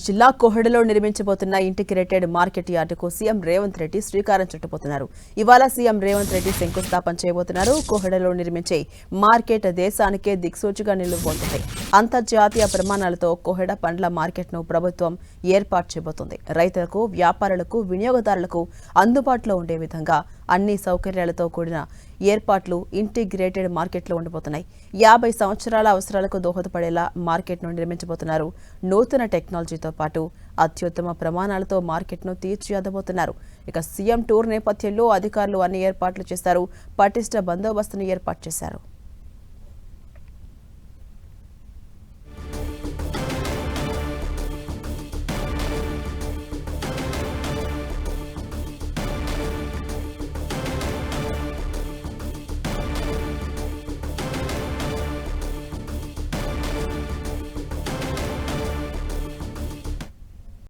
జిల్లా కోహెడలో నిర్మించబోతున్న ఇంటిగ్రేటెడ్ మార్కెట్ యార్డుకు సీఎం రేవంత్ రెడ్డి శ్రీకారం చుట్టబోతున్నారు. ఇవాళ సీఎం రేవంత్ రెడ్డి శంకుస్థాపన చేయబోతున్నారు. కోహెడలో నిర్మించే మార్కెట్ దేశానికే దిక్సూచిగా నిలవబోతుంది. అంతర్జాతీయ ప్రమాణాలతో కోహెడ పండ్ల మార్కెట్ను ప్రభుత్వం ఏర్పాటు చేయబోతుంది. రైతులకు, వ్యాపారులకు, వినియోగదారులకు అందుబాటులో ఉండే విధంగా అన్ని సౌకర్యాలతో కూడిన ఏర్పాట్లు ఇంటిగ్రేటెడ్ మార్కెట్లో ఉండబోతున్నాయి. 50 సంవత్సరాల అవసరాలకు దోహదపడేలా మార్కెట్ను నిర్మించబోతున్నారు. నూతన టెక్నాలజీతో పాటు అత్యుత్తమ ప్రమాణాలతో మార్కెట్ను తీర్చిదిద్దబోతున్నారు. ఇక సీఎం టూర్ నేపథ్యంలో అధికారులు అన్ని ఏర్పాట్లు చేశారు. పటిష్ట బందోబస్తును ఏర్పాటు చేశారు.